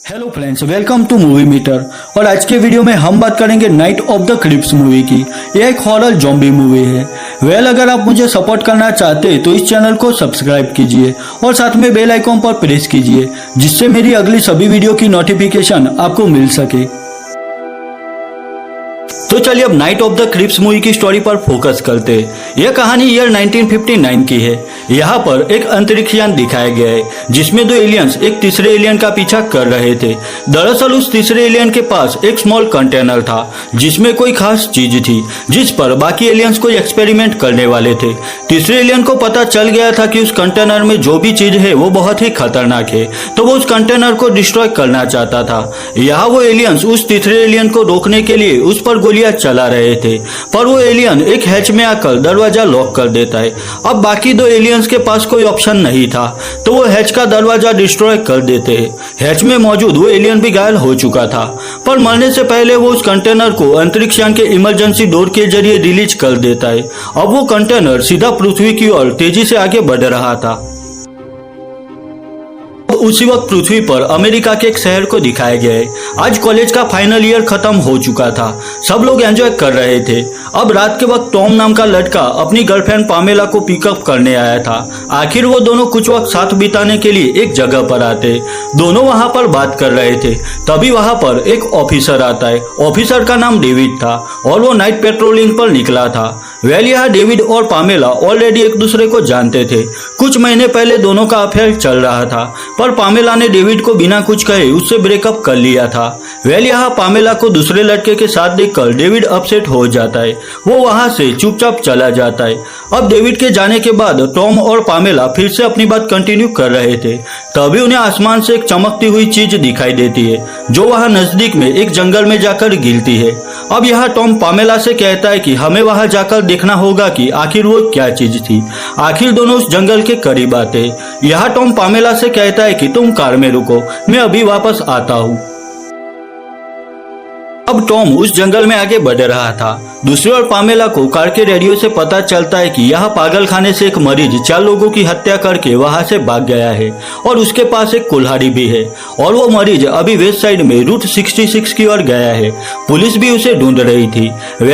Hello friends, welcome to Movie Meter. और आज के वीडियो में हम बात करेंगे Night of the Cripps movie की। यह एक हॉरर ज़ॉम्बी मूवी है। अगर आप मुझे सपोर्ट करना चाहते हैं तो इस चैनल को सब्सक्राइब कीजिए और साथ में बेल आइकॉन पर प्रेस कीजिए, जिससे मेरी अगली सभी वीडियो की नोटिफिकेशन आपको मिल सके। तो चलिए अब Night of the Cripps movie की स्टोरी पर फोकस करते हैं। यह कहानी ईयर 1959 की है। यहाँ पर एक अंतरिक्ष यान दिखाया गया है जिसमें दो एलियंस एक तीसरे एलियन का पीछा कर रहे थे। दरअसल उस तीसरे एलियन के पास एक स्मॉल कंटेनर था जिसमें कोई खास चीज थी जिस पर बाकी एलियंस कोई एक्सपेरिमेंट करने वाले थे। तीसरे एलियन को पता चल गया था कि उस कंटेनर में जो भी चीज है वो बहुत ही खतरनाक है, तो वो उस कंटेनर को डिस्ट्रॉय करना चाहता था। यहाँ वो एलियंस उस तीसरे एलियन को रोकने के लिए उस पर गोलियां चला रहे थे, पर वो एलियन एक हैच में आकर दरवाजा लॉक कर देता है। अब बाकी दो एलियंस के पास कोई ऑप्शन नहीं था, तो वो हैच का दरवाजा डिस्ट्रॉय कर देते हैं। हैच में मौजूद वो एलियन भी घायल हो चुका था, पर मरने से पहले वो उस कंटेनर को अंतरिक्ष यान के इमरजेंसी डोर के जरिए रिलीज कर देता है। अब वो कंटेनर सीधा पृथ्वी की ओर तेजी से आगे बढ़ रहा था। उसी वक्त पृथ्वी पर अमेरिका के एक शहर को दिखाया गया है। आज कॉलेज का फाइनल ईयर खत्म हो चुका था, सब लोग एंजॉय कर रहे थे। अब रात के वक्त टॉम नाम का लड़का अपनी गर्लफ्रेंड पामेला को पिकअप करने आया था। आखिर वो दोनों कुछ वक्त साथ बिताने के लिए एक जगह पर आते। दोनों वहां पर बात कर रहे थे, तभी वहां पर एक ऑफिसर आता है। ऑफिसर का नाम डेविड था और वो नाइट पेट्रोलिंग पर निकला था। यहाँ डेविड और पामेला ऑलरेडी एक दूसरे को जानते थे। कुछ महीने पहले दोनों का अफेयर चल रहा था, पर पामेला ने डेविड को बिना कुछ कहे उससे ब्रेकअप कर लिया था। यहाँ पामेला को दूसरे लड़के के साथ देखकर डेविड अपसेट हो जाता है। वो वहां से चुपचाप चला जाता है। अब डेविड के जाने के बाद टॉम और पामेला फिर से अपनी बात कंटिन्यू कर रहे थे, तभी उन्हें आसमान से एक चमकती हुई चीज दिखाई देती है जो वहां नजदीक में एक जंगल में जाकर गिरती है। अब यहाँ टॉम पामेला से कहता है कि हमें वहां जाकर देखना होगा कि आखिर वो क्या चीज थी। आखिर दोनों उस जंगल के करीब आते। यहाँ टॉम पामेला से कहता है कि तुम कार में रुको, मैं अभी वापस आता हूँ। अब टॉम उस जंगल में आगे बढ़ रहा था। दूसरी ओर पामेला को कार के रेडियो से पता चलता है कि यहाँ पागल खाने से एक मरीज 4 लोगों की हत्या करके वहां से भाग गया है और उसके पास एक कुल्हाड़ी भी है, और वो मरीज अभी वेस्ट साइड में रूट 66 की ओर गया है। पुलिस भी उसे ढूंढ रही थी।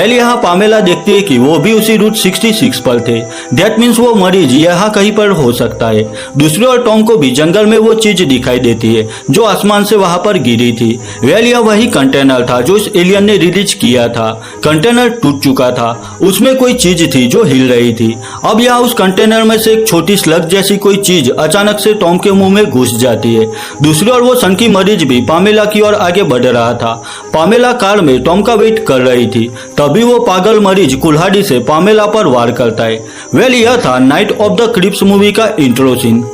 यहाँ पामेला देखती है कि वो भी उसी रूट 66 पर थे। दैट मीन्स वो मरीज यहाँ कहीं पर हो सकता है। दूसरी ओर टॉम को भी जंगल में वो चीज दिखाई देती है जो आसमान से वहां पर गिरी थी। यह वही कंटेनर था जो उस एलियन ने रिलीज किया था। कंटेनर टूट चुका था, उसमें कोई चीज थी जो हिल रही थी। अब यहाँ उस कंटेनर में से एक छोटी स्लग जैसी कोई चीज अचानक से टॉम के मुंह में घुस जाती है। दूसरी ओर वो सनकी मरीज भी पामेला की ओर आगे बढ़ रहा था। पामेला कार में टॉम का वेट कर रही थी, तभी वो पागल मरीज कुल्हाड़ी से पामेला पर वार करता है। यह था Night of the Cripps movie का इंट्रो सीन।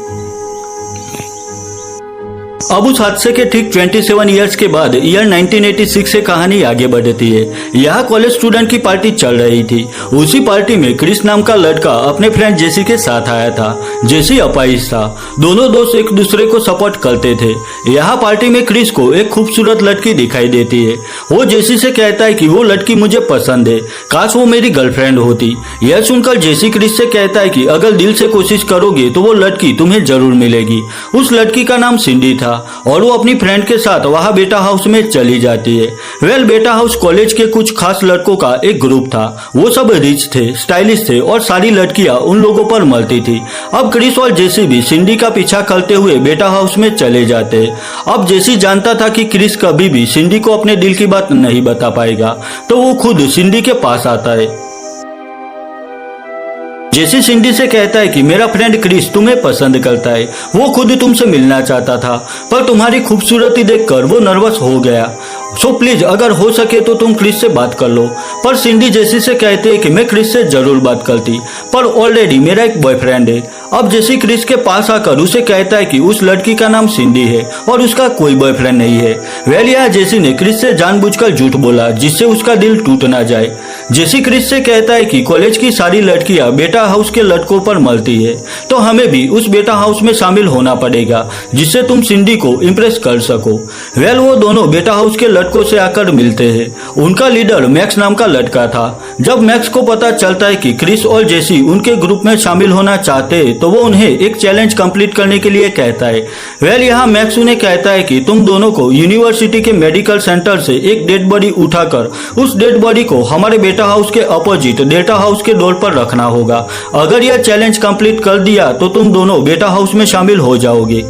अब उस हादसे के ठीक 27 इयर्स के बाद ईयर 1986 से कहानी आगे बढ़ती है। यहाँ कॉलेज स्टूडेंट की पार्टी चल रही थी। उसी पार्टी में क्रिस नाम का लड़का अपने फ्रेंड जेसी के साथ आया था। जेसी अपाहिज था। दोनों दोस्त एक दूसरे को सपोर्ट करते थे। यहाँ पार्टी में क्रिस को एक खूबसूरत लड़की दिखाई देती है। वो जेसी से कहता है कि वो लड़की मुझे पसंद है, काश वो मेरी गर्लफ्रेंड होती। यह सुनकर जेसी क्रिस से कहता है कि अगर दिल से कोशिश करोगे तो वो लड़की तुम्हें जरूर मिलेगी। उस लड़की का नाम सिंडी था और वो अपनी फ्रेंड के साथ वहां बेटा हाउस में चली जाती है। बेटा हाउस कॉलेज के कुछ खास लड़कों का एक ग्रुप था। वो सब रिच थे, स्टाइलिश थे और सारी लड़कियां उन लोगों पर मरती थी। अब क्रिस और जेसी भी सिंडी का पीछा करते हुए बेटा हाउस में चले जाते। अब जेसी जानता था कि क्रिस कभी भी सिंडी को अपने दिल की बात नहीं बता पाएगा, तो वो खुद सिंडी के पास आता है। जेसी सिंडी से कहता है कि मेरा फ्रेंड क्रिस तुम्हें पसंद करता है, वो खुद तुमसे मिलना चाहता था, पर तुम्हारी खूबसूरती देखकर वो नर्वस हो गया। सो प्लीज अगर हो सके तो तुम क्रिस से बात कर लो। पर सिंडी जेसी से कहते हैं कि मैं क्रिस से जरूर बात करती, पर ऑलरेडी मेरा एक बॉयफ्रेंड है। अब जेसी क्रिस के पास आकर उसे कहता है कि उस लड़की का नाम सिंडी है और उसका कोई बॉयफ्रेंड नहीं है। यहाँ जेसी ने क्रिस से जानबूझकर झूठ बोला जिससे उसका दिल टूट ना जाए। जेसी क्रिस से कहता है कि कॉलेज की सारी लड़कियां बेटा हाउस के लड़कों पर मरती है, तो हमें भी उस बेटा हाउस में शामिल होना पड़ेगा जिससे तुम सिंडी को इम्प्रेस कर सको। वो दोनों बेटा हाउस के लड़कों से आकर मिलते हैं। उनका लीडर मैक्स नाम का लड़का था। जब मैक्स को पता चलता है कि क्रिस और जेसी उनके ग्रुप में शामिल होना चाहते हैं तो वो उन्हें एक चैलेंज कंप्लीट करने के लिए कहता है। यहाँ मैक्स उन्हें कहता है कि तुम दोनों को यूनिवर्सिटी के मेडिकल सेंटर से एक डेड बॉडी उठाकर उस डेड बॉडी को हमारे बेटा हाउस के अपोजिट डेल्टा हाउस के डोर पर रखना होगा। अगर यह चैलेंज कंप्लीट कर दिया तो तुम दोनों बेटा हाउस में शामिल हो जाओगे।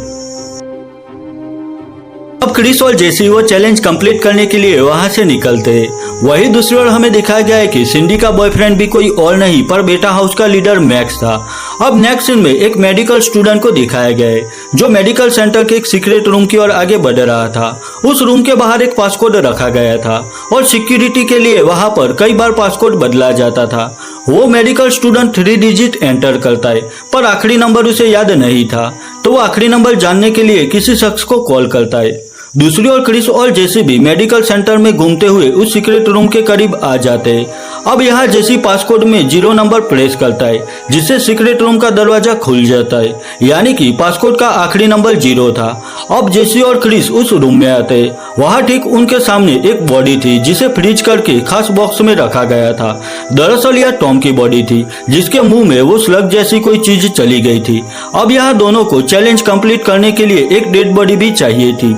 अब क्रिस और जेसी वो चैलेंज कंप्लीट करने के लिए वहां से निकलते हैं। वही दूसरी ओर हमें दिखाया गया है कि सिंडी का बॉयफ्रेंड भी कोई और नहीं पर बेटा हाउस का लीडर मैक्स था। अब नेक्स्ट सीन में एक मेडिकल स्टूडेंट को दिखाया गया है जो मेडिकल सेंटर के एक सीक्रेट रूम की ओर आगे बढ़ रहा था। उस रूम के बाहर एक पासकोड रखा गया था और सिक्योरिटी के लिए वहां पर कई बार पासकोड बदला जाता था। वो मेडिकल स्टूडेंट 3 डिजिट एंटर करता है पर आखिरी नंबर उसे याद नहीं था, तो वो आखिरी नंबर जानने के लिए किसी शख्स को कॉल करता है। दूसरी ओर क्रिस और जेसी भी मेडिकल सेंटर में घूमते हुए उस सीक्रेट रूम के करीब आ जाते हैं। अब यहाँ जेसी पासकोड में 0 नंबर प्रेस करता है जिससे सीक्रेट रूम का दरवाजा खुल जाता है, यानी कि पासकोड का आखिरी नंबर 0 था। अब जेसी और क्रिस उस रूम में आते हैं। वहाँ ठीक उनके सामने एक बॉडी थी जिसे फ्रीज करके खास बॉक्स में रखा गया था। दरअसल यह टॉम की बॉडी थी जिसके मुंह में वो स्लग जैसी कोई चीज चली गई थी। अब यहाँ दोनों को चैलेंज कंप्लीट करने के लिए एक डेड बॉडी भी चाहिए थी।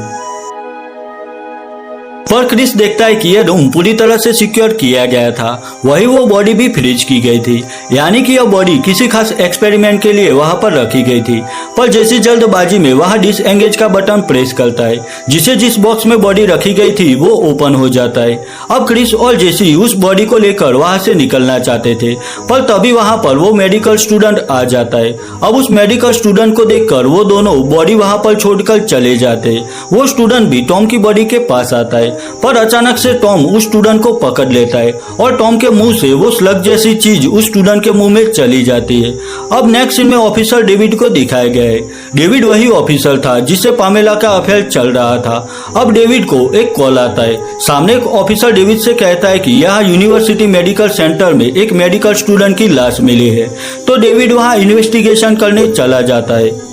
पर क्रिस देखता है कि यह रूम पूरी तरह से सिक्योर किया गया था, वही वो बॉडी भी फ्रीज की गई थी, यानी कि यह बॉडी किसी खास एक्सपेरिमेंट के लिए वहां पर रखी गई थी। पर जैसी जल्दबाजी में वहां डिसएंगेज का बटन प्रेस करता है जिसे जिस बॉक्स में बॉडी रखी गई थी वो ओपन हो जाता है। अब क्रिस और जेसी उस बॉडी को लेकर वहां से निकलना चाहते थे पर तभी वहां पर वो मेडिकल स्टूडेंट आ जाता है। अब उस मेडिकल स्टूडेंट को देखकर वो दोनों बॉडी वहां पर छोड़कर चले जाते हैं। वो स्टूडेंट भी टॉम की बॉडी के पास आता है पर अचानक से टॉम उस स्टूडेंट को पकड़ लेता है और टॉम के मुंह से वो स्लग जैसी चीज उस स्टूडेंट के मुंह में चली जाती है। अब नेक्स्ट सीन में ऑफिसर डेविड को दिखाया गया है। डेविड वही ऑफिसर था जिससे पामेला का अफेयर चल रहा था। अब डेविड को एक कॉल आता है। सामने एक ऑफिसर डेविड से कहता है कि यहाँ यूनिवर्सिटी मेडिकल सेंटर में एक मेडिकल स्टूडेंट की लाश मिली है, तो डेविड वहाँ इन्वेस्टिगेशन करने चला जाता है।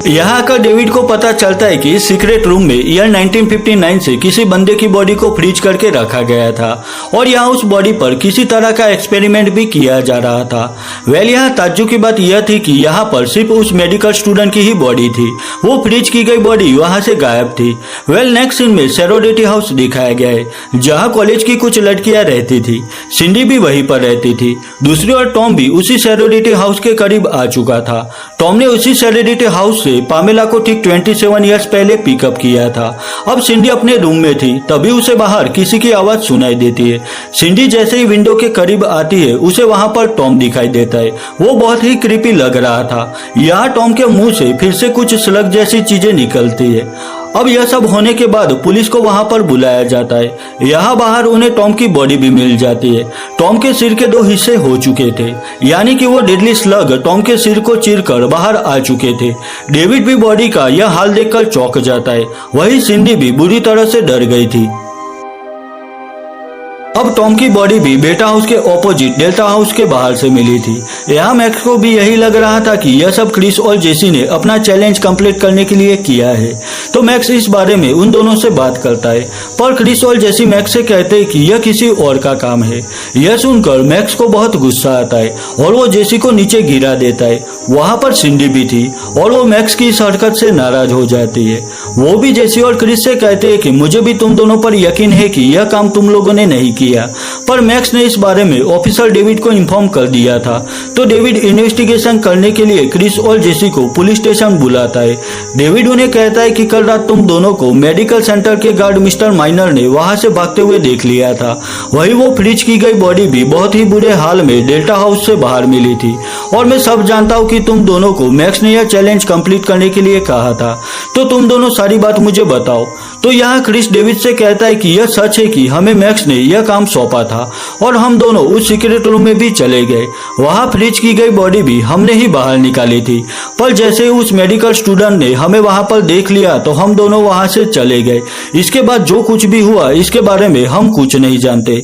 यहाँ आकर डेविड को पता चलता है कि इस सीक्रेट रूम में ईयर 1959 से किसी बंदे की बॉडी को फ्रीज करके रखा गया था और यहाँ उस बॉडी पर किसी तरह का एक्सपेरिमेंट भी किया जा रहा था। यहाँ ताज्जुब की बात यह थी कि यहाँ पर सिर्फ उस मेडिकल स्टूडेंट की ही बॉडी थी, वो फ्रीज की गई बॉडी वहाँ से गायब थी। नेक्स्ट सीन में सेरोडिटी हाउस दिखाया गया है जहाँ कॉलेज की कुछ लड़कियां रहती थी। सिंडी भी वहीं पर रहती थी। दूसरी ओर टॉम भी उसी सेरोडिटी हाउस के करीब आ चुका था। टॉम ने उसी सेरोडिटी हाउस पामेला को ठीक 27 इयर्स पहले पिकअप किया था। अब सिंडी अपने रूम में थी, तभी उसे बाहर किसी की आवाज सुनाई देती है। सिंडी जैसे ही विंडो के करीब आती है उसे वहां पर टॉम दिखाई देता है। वो बहुत ही क्रीपी लग रहा था। यहाँ टॉम के मुंह से फिर से कुछ स्लग जैसी चीजें निकलती है। अब यह सब होने के बाद पुलिस को वहां पर बुलाया जाता है। यहाँ बाहर उन्हें टॉम की बॉडी भी मिल जाती है। टॉम के सिर के 2 हिस्से हो चुके थे, यानी कि वो डेडली स्लग टॉम के सिर को चीरकर बाहर आ चुके थे। डेविड भी बॉडी का यह हाल देखकर चौंक जाता है। वही सिंडी भी बुरी तरह से डर गई थी। अब टॉम की बॉडी भी बेटा हाउस के ऑपोजिट डेल्टा हाउस के बाहर से मिली थी। यहाँ मैक्स को भी यही लग रहा था कि यह सब क्रिस और जेसी ने अपना चैलेंज कंप्लीट करने के लिए किया है, तो मैक्स इस बारे में उन दोनों से बात करता है। पर क्रिस और जेसी मैक्स से कहते हैं कि यह किसी और का काम है। यह सुनकर मैक्स को बहुत गुस्सा आता है और वो जेसी को नीचे गिरा देता है। वहां पर सिंडी भी थी और वो मैक्स की इस हरकत से नाराज हो जाती है। वो भी जेसी और क्रिस से कहते हैं कि मुझे भी तुम दोनों पर यकीन है कि यह काम तुम लोगों ने नहीं किया। पर मैक्स ने इस बारे में ऑफिसर डेविड को इन्फॉर्म कर दिया था, तो डेविड इन्वेस्टिगेशन करने के लिए क्रिस और जेसी को पुलिस स्टेशन बुलाता है। डेविड उन्हें कहता है कि कल रात तुम दोनों को मेडिकल सेंटर के गार्ड मिस्टर माइनर ने वहां से भागते हुए देख लिया था। वही वो फ्रीज की गई बॉडी भी बहुत ही बुरे हाल में डेल्टा हाउस से बाहर मिली थी। और मैं सब जानता हूँ कि तुम दोनों को मैक्स ने यह चैलेंज कंप्लीट करने के लिए कहा था, तो तुम दोनों सारी बात मुझे बताओ। तो यहाँ क्रिस डेविड से कहता है कि यह सच है कि हमें मैक्स ने यह काम सौंपा था और हम दोनों उस सीक्रेट रूम में भी चले गए। वहां फ्रीज की गई बॉडी भी हमने ही बाहर निकाली थी। पर जैसे ही उस मेडिकल स्टूडेंट ने हमें वहां पर देख लिया तो हम दोनों वहां से चले गए। इसके बाद जो कुछ भी हुआ इसके बारे में हम कुछ नहीं जानते।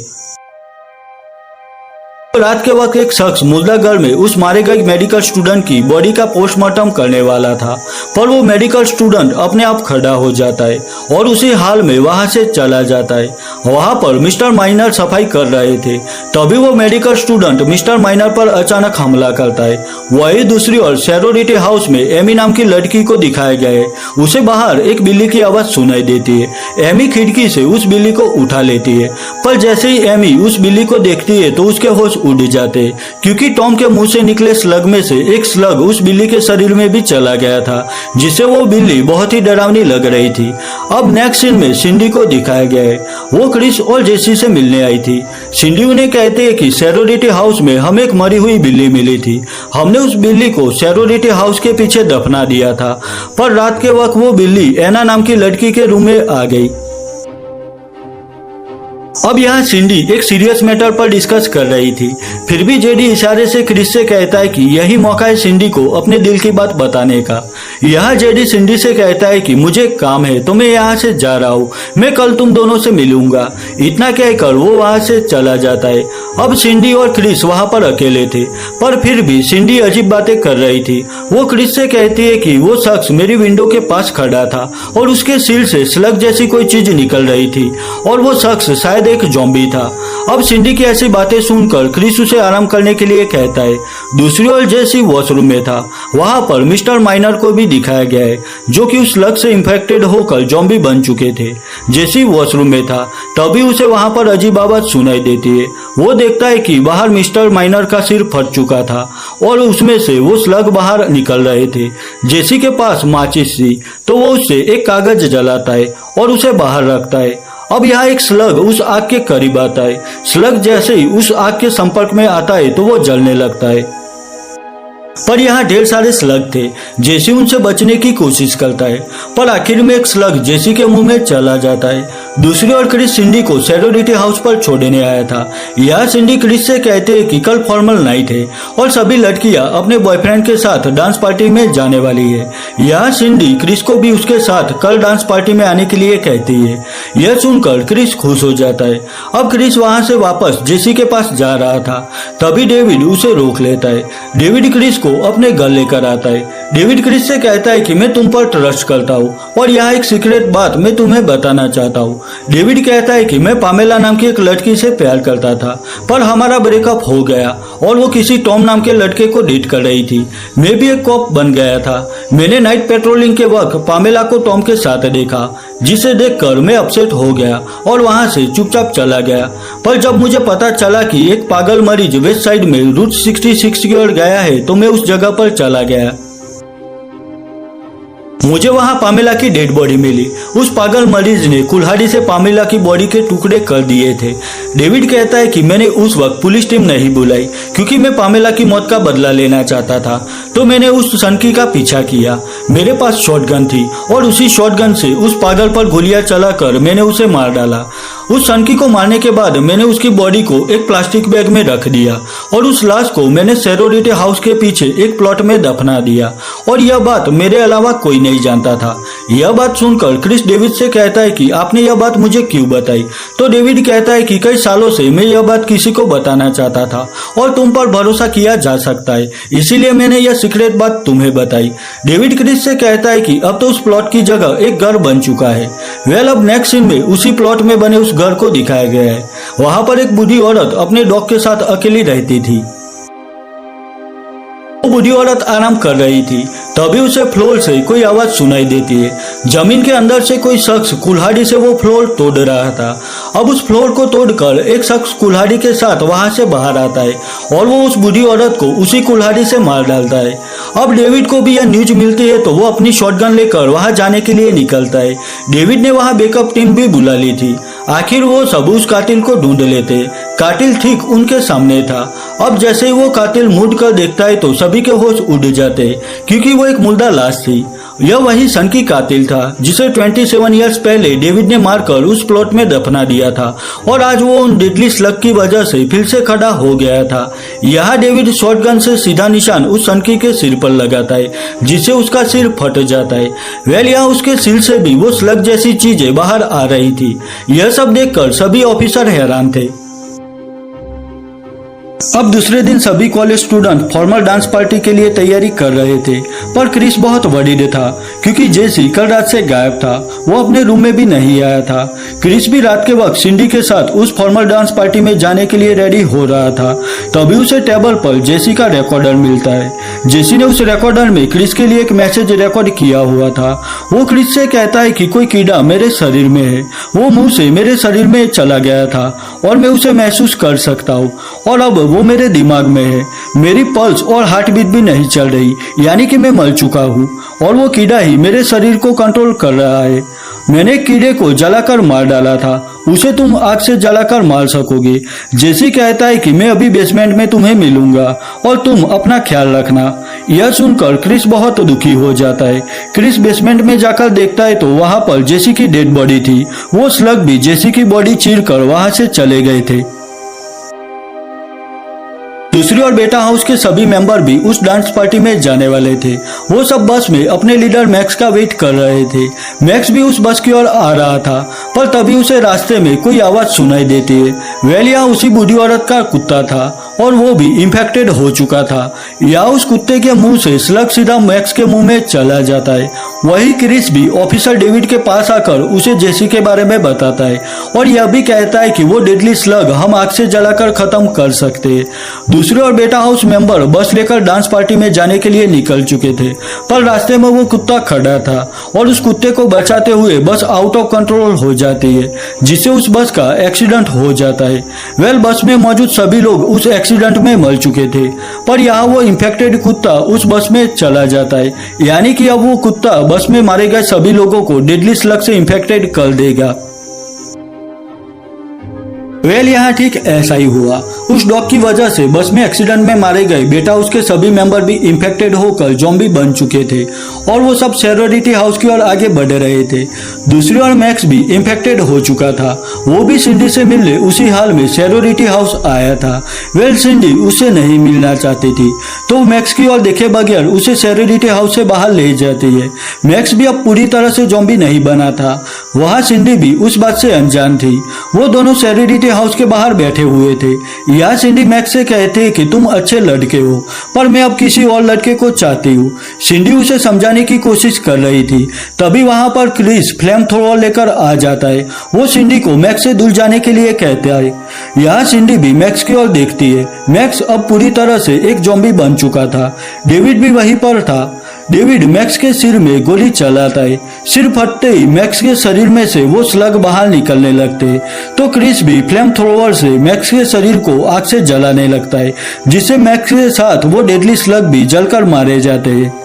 रात के वक्त एक शख्स मुर्दाघर में उस मारे गए मेडिकल स्टूडेंट की बॉडी का पोस्टमार्टम करने वाला था, पर वो मेडिकल स्टूडेंट अपने आप खड़ा हो जाता है और उसी हाल में वहां से चला जाता है। वहां पर मिस्टर माइनर सफाई कर रहे थे, तभी वो मेडिकल स्टूडेंट मिस्टर माइनर पर अचानक हमला करता है। वही दूसरी ओर सैरोरिटी हाउस में एमी नाम की लड़की को दिखाया गया है। उसे बाहर एक बिल्ली की आवाज सुनाई देती है। एमी खिड़की से उस बिल्ली को उठा लेती है, पर जैसे ही एमी उस बिल्ली को देखती है तो उसके होश उड़ जाते, क्योंकि टॉम के मुंह से निकले स्लग में से एक स्लग उस बिल्ली के शरीर में भी चला गया था, जिससे वो बिल्ली बहुत ही डरावनी लग रही थी। अब नेक्स्ट सीन में सिंडी को दिखाया गया है। वो क्रिस और जेसी से मिलने आई थी। सिंडी उन्हें कहते हैं कि सैरोरिटी हाउस में हमें एक मरी हुई बिल्ली मिली थी। हमने उस बिल्ली को सैरोरिटी हाउस के पीछे दफना दिया था, पर रात के वक्त वो बिल्ली एना नाम की लड़की के रूम में आ गई। अब यहाँ सिंडी एक सीरियस मैटर पर डिस्कस कर रही थी, फिर भी जेडी इशारे से क्रिस से कहता है कि यही मौका है सिंडी को अपने दिल की बात बताने का। यहाँ जेडी सिंडी से कहता है कि मुझे काम है तो मैं यहाँ से जा रहा हूँ, मैं कल तुम दोनों से मिलूंगा। इतना कहकर वो वहाँ से चला जाता है। अब सिंडी और क्रिस वहाँ पर अकेले थे, पर फिर भी सिंडी अजीब बातें कर रही थी। वो क्रिस से कहती है कि वो शख्स मेरी विंडो के पास खड़ा था और उसके सिर से स्लग जैसी कोई चीज निकल रही थी और वो शख्स शायद एक ज़ॉम्बी था। अब सिंडी की ऐसी बातें सुनकर क्रिस उसे आराम करने के लिए कहता है। दूसरी ओर जेसी वॉशरूम में था। वहां पर मिस्टर माइनर को भी दिखाया गया है, जो कि उस स्लग से इन्फेक्टेड होकर ज़ॉम्बी बन चुके थे। जेसी वॉशरूम में था, तभी उसे वहां पर अजीब आवाज सुनाई देती है। वो देखता है कि बाहर मिस्टर माइनर का सिर फट चुका था और उसमें से वो स्लग बाहर निकल रहे थे। जेसी के पास माचिस थी, तो वो उससे एक कागज जलाता है और उसे बाहर रखता है। अब यहाँ एक स्लग उस आग के करीब आता है। स्लग जैसे ही उस आग के संपर्क में आता है तो वो जलने लगता है, पर यहाँ ढेर सारे स्लग थे। जेसी उनसे बचने की कोशिश करता है, पर आखिर में एक स्लग जेसी के मुंह में चला जाता है। दूसरी ओर क्रिस सिंडी को सैरोरिटी हाउस पर छोड़ने आया था। यहाँ सिंडी क्रिस से कहते हैं कि कल फॉर्मल नाइट है और सभी लड़कियां अपने बॉयफ्रेंड के साथ डांस पार्टी में जाने वाली है। यहाँ सिंडी क्रिस को भी उसके साथ कल डांस पार्टी में आने के लिए कहती है। यह सुनकर क्रिस खुश हो जाता है। अब क्रिस वहां से वापस जेसी के पास जा रहा था, तभी डेविड उसे रोक लेता है। डेविड क्रिस को अपने घर लेकर आता है। डेविड क्रिस से कहता है कि मैं तुम पर ट्रस्ट करता हूँ और यहाँ एक सीक्रेट बात मैं तुम्हें बताना चाहता हूँ। डेविड कहता है कि मैं पामेला नाम की एक लड़की से प्यार करता था, पर हमारा ब्रेकअप हो गया और वो किसी टॉम नाम के लड़के को डेट कर रही थी। मैं भी एक कॉप बन गया था। मैंने नाइट पेट्रोलिंग के वक्त पामेला को टॉम के साथ देखा, जिसे देखकर मैं अपसेट हो गया और वहां से चुपचाप चला गया। पर जब मुझे पता चला कि एक पागल मरीज वेस्ट साइड में रूट 66 की ओर गया है तो मैं उस जगह पर चला गया। मुझे वहां पामेला की डेड बॉडी मिली। उस पागल मरीज ने कुल्हाड़ी से पामेला की बॉडी के टुकड़े कर दिए थे। डेविड कहता है कि मैंने उस वक्त पुलिस टीम नहीं बुलाई क्योंकि मैं पामेला की मौत का बदला लेना चाहता था, तो मैंने उस सनकी का पीछा किया। मेरे पास शॉटगन थी और उसी शॉटगन से उस पागल पर गोलियां चलाकर मैंने उसे मार डाला। उस सनकी को मारने के बाद मैंने उसकी बॉडी को एक प्लास्टिक बैग में रख दिया और उस लाश को मैंने सैरोरिटी हाउस के पीछे एक प्लॉट में दफना दिया और यह बात मेरे अलावा कोई नहीं जानता था। यह बात सुनकर क्रिस डेविड से कहता है कि आपने यह बात मुझे क्यों बताई? तो डेविड कहता है कि कई सालों से मैं यह बात किसी को बताना चाहता था और तुम पर भरोसा किया जा सकता है, इसीलिए मैंने यह सीक्रेट बात तुम्हें बताई। डेविड क्रिस से कहता है कि अब तो उस प्लॉट की जगह एक घर बन चुका है। वेल, अब नेक्स्ट सीन में उसी प्लॉट में बने उस घर को दिखाया गया है। वहां पर एक बूढ़ी औरत अपने डॉग के साथ अकेली रहती थी। वो बूढ़ी औरत आराम कर रही थी, तभी उसे फ्लोर से कोई आवाज सुनाई देती है। जमीन के अंदर से कोई शख्स कुल्हाड़ी से वो फ्लोर तोड़ रहा था। अब उस फ्लोर को तोड़कर एक शख्स कुल्हाड़ी के साथ वहां से बाहर आता है और वो उस बूढ़ी औरत को उसी कुल्हाड़ी से मार डालता है। अब डेविड को भी यह न्यूज मिलती है तो वो अपनी शॉटगन लेकर वहां जाने के लिए निकलता है। डेविड ने वहां बैकअप टीम भी बुला ली थी। आखिर वो सब उस कातिल को ढूंढ लेते। कातिल ठीक उनके सामने था। अब जैसे ही वो कातिल मुड़ कर देखता है तो सभी के होश उड़ जाते, क्योंकि वो एक मुर्दा लाश थी। यह वही सनकी कातिल था जिसे 27 इयर्स पहले डेविड ने मारकर उस प्लॉट में दफना दिया था और आज वो उन डेडली स्लग की वजह से फिर से खड़ा हो गया था। यहाँ डेविड शॉटगन से सीधा निशान उस सनकी के सिर पर लगाता है, जिससे उसका सिर फट जाता है। वेल, यहाँ उसके सिर से भी वो स्लग जैसी चीजें बाहर आ रही थी। यह सब देखकर सभी ऑफिसर हैरान थे। अब दूसरे दिन सभी college student formal dance party के लिए तैयारी कर रहे थे, पर क्रिस बहुत वरीड था क्योंकि जेसी कल रात से गायब था। वो अपने रूम में भी नहीं आया था। क्रिस भी रात के वक्त सिंडी के साथ उस फॉर्मल डांस पार्टी में जाने के लिए रेडी हो रहा था। तभी उसे टेबल पर जेसी का रिकॉर्डर मिलता है। जेसी ने उस रिकॉर्डर में क्रिस के लिए एक मैसेज रिकॉर्ड किया हुआ था। वो क्रिस से कहता है कि कोई कीड़ा मेरे शरीर में है, वो मुंह से मेरे शरीर में चला गया था और मैं उसे महसूस कर सकता हूँ और अब वो मेरे दिमाग में है। मेरी पल्स और हार्ट बीट भी नहीं चल रही, यानी कि मैं मर चुका हूँ और वो कीड़ा ही मेरे शरीर को कंट्रोल कर रहा है। मैंने कीड़े को जलाकर मार डाला था, उसे तुम आग से जलाकर मार सकोगे। जेसी कहता है कि मैं अभी बेसमेंट में तुम्हें मिलूंगा और तुम अपना ख्याल रखना। यह सुनकर क्रिस बहुत दुखी हो जाता है। क्रिस बेसमेंट में जाकर देखता है तो वहां पर जेसी की डेड बॉडी थी। वो स्लग भी जेसी की बॉडी चीरकर वहां से चले गए थे। दूसरी ओर बेटा हाउस के सभी मेंबर भी उस डांस पार्टी में जाने वाले थे। वो सब बस में अपने लीडर मैक्स का वेट कर रहे थे। मैक्स भी उस बस की ओर आ रहा था, पर तभी उसे रास्ते में कोई आवाज सुनाई देती है। वेल यहाँ उसी बूढ़ी औरत का कुत्ता था और वो भी इन्फेक्टेड हो चुका था। या उस कुत्ते के मुंह से स्लग सीधा मैक्स के मुंह में चला जाता है। वही क्रिस भी ऑफिसर डेविड के पास आकर उसे जेसी के बारे में बताता है और यह भी कहता है कि वो डेडली स्लग हम आग से जलाकर खत्म कर सकते हैं। दूसरे और बेटा हाउस मेंबर बस लेकर डांस पार्टी में जाने के लिए निकल चुके थे, पर रास्ते में वो कुत्ता खड़ा था और उस कुत्ते को बचाते हुए बस आउट ऑफ कंट्रोल हो जाती है, जिससे उस बस का एक्सीडेंट हो जाता है। वेल बस में मौजूद सभी लोग उस एक्सीडेंट में मर चुके थे, पर यहाँ वो इन्फेक्टेड कुत्ता उस बस में चला जाता है, यानी कि अब वो कुत्ता बस में मारे गए सभी लोगों को डेडली स्लग से इन्फेक्टेड कर देगा। वेल यहाँ ठीक ऐसा ही हुआ। उस डॉग की वजह से बस में एक्सीडेंट में मारे गए बेटा उसके सभी मेंबर भी इन्फेक्टेड होकर ज़ॉम्बी बन चुके थे और वो सब सॉरोरिटी हाउस की ओर आगे बढ़ रहे थे। दूसरी ओर मैक्स भी इन्फेक्टेड हो चुका था। वो भी सिंडी से मिलने उसी हाल में सॉरोरिटी हाउस आया था। वेल सिंडी उसे नहीं मिलना चाहती थी, तो मैक्स की ओर देखे बगैर उसे सॉरोरिटी हाउस से बाहर ले जाती है। मैक्स भी अब पूरी तरह से ज़ॉम्बी नहीं बना था। वहाँ सिंडी भी उस बात से अनजान थी। वो दोनों सॉरोरिटी हाउस के बाहर बैठे हुए थे। यह सिंडी मैक्स से कहते कि तुम अच्छे लड़के हो, पर मैं अब किसी और लड़के को चाहती हूँ। सिंडी उसे समझाने की कोशिश कर रही थी। तभी वहां पर क्रिस फ्लेम थ्रोअर लेकर आ जाता है। वो सिंडी को मैक्स से दूर जाने के लिए कहता है। यहाँ सिंडी भी मैक्स की ओर देखती है। मैक्स अब पूरी तरह से एक ज़ॉम्बी बन चुका था। डेविड भी वहीं पर था। डेविड मैक्स के सिर में गोली चलाता है। सिर फटते ही मैक्स के शरीर में से वो स्लग बाहर निकलने लगते हैं, तो क्रिस भी फ्लेम थ्रोवर से मैक्स के शरीर को आग से जलाने लगता है, जिससे मैक्स के साथ वो डेडली स्लग भी जलकर मारे जाते हैं।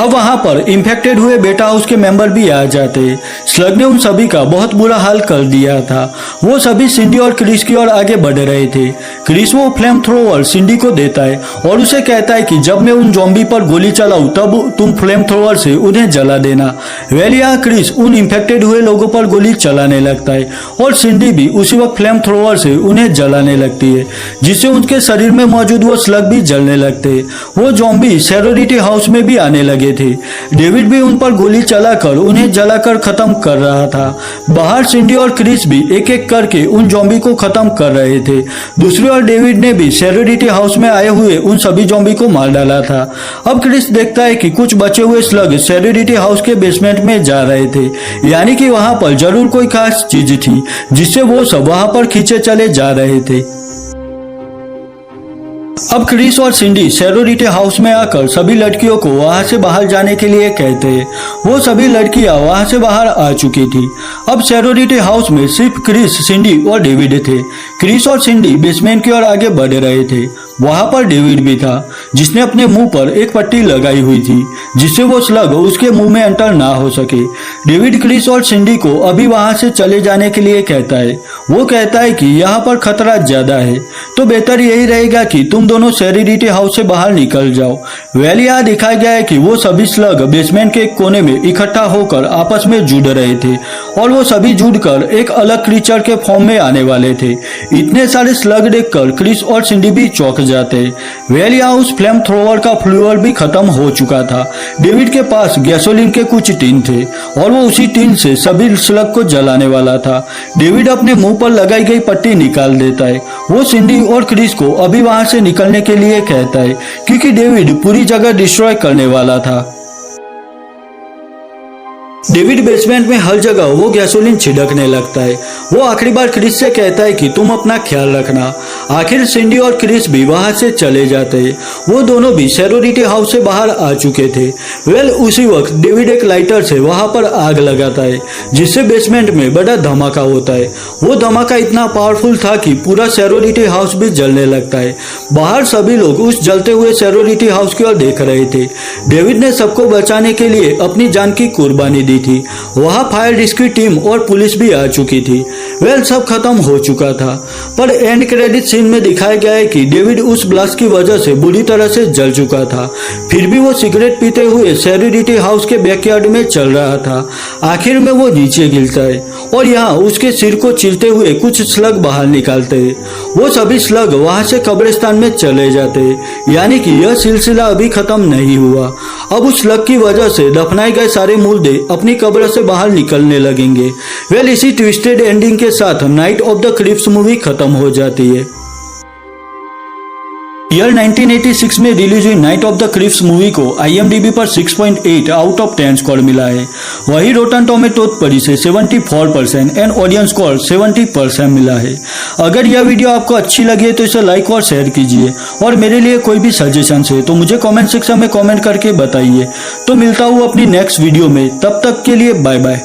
अब वहां पर इन्फेक्टेड हुए बेटा हाउस के मेंबर भी आ जाते हैं। स्लग ने उन सभी का बहुत बुरा हाल कर दिया था। वो सभी सिंडी और क्रिस की ओर आगे बढ़ रहे थे। क्रिस वो फ्लेम थ्रोवर सिंडी को देता है और उसे कहता है कि जब मैं उन ज़ॉम्बी पर गोली चलाऊं तब तुम फ्लेम थ्रोवर से उन्हें जला देना। वेल यहाँ क्रिस उन इन्फेक्टेड हुए लोगों पर गोली चलाने लगता है और सिंडी भी उसी वक्त फ्लेम थ्रोवर से उन्हें जलाने लगती है, जिससे उनके शरीर में मौजूद वो स्लग भी जलने लगते हैं। वो ज़ॉम्बी सॉरोरिटी हाउस में भी आने लगे थे। डेविड भी उन पर गोली चलाकर उन्हें जलाकर खत्म कर रहा था। बाहर सिंडी और क्रिस भी एक एक करके उन ज़ॉम्बी को खत्म कर रहे थे। दूसरी ओर डेविड ने भी सॉरोरिटी हाउस में आए हुए उन सभी ज़ॉम्बी को मार डाला था। अब क्रिस देखता है कि कुछ बचे हुए स्लग सॉरोरिटी हाउस के बेसमेंट में जा रहे थे, यानी कि वहां पर जरूर कोई खास चीज थी जिससे वो सब वहां पर खींचे चले जा रहे थे। अब क्रिस और सिंडी सॉरोरिटी हाउस में आकर सभी लड़कियों को वहां से बाहर जाने के लिए कहते हैं। वो सभी लड़कियां वहां से बाहर आ चुकी थी। अब सॉरोरिटी हाउस में सिर्फ क्रिस, सिंडी और डेविड थे। क्रिस और सिंडी बेसमेंट की ओर आगे बढ़ रहे थे। वहां पर डेविड भी था, जिसने अपने मुंह पर एक पट्टी लगाई हुई थी, जिससे वो स्लग उसके मुंह में एंटर ना हो सके। डेविड क्रिस और सिंडी को अभी वहां से चले जाने के लिए कहता है। वो कहता है कि यहाँ पर खतरा ज्यादा है, तो बेहतर यही रहेगा कि तुम दोनों सॉरोरिटी हाउस से बाहर निकल जाओ। वेल यहाँ दिखाया गया है कि वो सभी स्लग बेसमेंट के कोने में इकट्ठा होकर आपस में जुड़ रहे थे और वो सभी जुड़कर एक अलग क्रीचर के फॉर्म में आने वाले थे। इतने सारे स्लग देखकर क्रिस और सिंडी भी चौंक जाते। वेल यहाँ उस फ्लेम थ्रोवर का फ्यूल भी खत्म हो चुका था। डेविड के पास गैसोलीन के कुछ टिन थे और वो उसी टिन से सभी स्लग को जलाने वाला था। डेविड अपने मुंह पर लगाई गई पट्टी निकाल देता है। वो सिंडी और क्रिस को अभी वहां से निकलने के लिए कहता है क्योंकि डेविड पूरी जगह डिस्ट्रॉय करने वाला था। डेविड बेसमेंट में हर जगह वो गैसोलीन छिड़कने लगता है। वो आखिरी बार क्रिस से कहता है कि तुम अपना ख्याल रखना। आखिर सिंडी और क्रिस भी वहां से चले जाते हैं। वो दोनों भी सैरोरिटी हाउस से बाहर आ चुके थे। वेल उसी वक्त डेविड एक लाइटर से वहां पर आग लगाता है जिससे बेसमेंट में बड़ा धमाका होता है। वो धमाका इतना पावरफुल था कि पूरा सैरोरिटी हाउस भी जलने लगता है। बाहर सभी लोग उस जलते हुए सैरोरिटी हाउस की ओर देख रहे थे। डेविड ने सबको बचाने के लिए अपनी जान की कुर्बानी दी थी। वहां फायर रेस्क्यू टीम और पुलिस भी आ चुकी थी। वेल सब खत्म हो चुका था, पर एंड क्रेडिट सीन में दिखाया गया है कि डेविड उस ब्लास्ट की वजह से बुरी तरह से जल चुका था। फिर भी वो सिगरेट पीते हुए सैरोरिटी हाउस के बैकयार्ड में चल रहा था। आखिर में वो नीचे गिरता है और यहाँ उसके सिर को चीरते हुए कुछ स्लग बाहर निकालते हैं। वो सभी स्लग वहां से कब्रिस्तान में चले जाते हैं, यानी कि यह सिलसिला अभी खत्म नहीं हुआ। अब उस स्लग की वजह से दफनाए गए सारे मुर्दे अपनी कब्र से बाहर निकलने लगेंगे। वेल इसी ट्विस्टेड एंडिंग के साथ night of the Cripps movie खत्म हो जाती है। ईयर 1986 में रिलीज हुई night of the Cripps movie को IMDb पर 6.8 आउट ऑफ 10 स्कोर मिला है। वही रोटन टोमेटोज पर इसे 74% एंड ऑडियंस स्कोर 70% मिला है। अगर यह वीडियो आपको अच्छी लगी है तो इसे लाइक और शेयर कीजिए और मेरे लिए कोई भी सजेशन है तो मुझे कमेंट सेक्शन में कमेंट करके बताइए। तो मिलता हूँ अपनी नेक्स्ट वीडियो में, तब तक के लिए बाय बाय।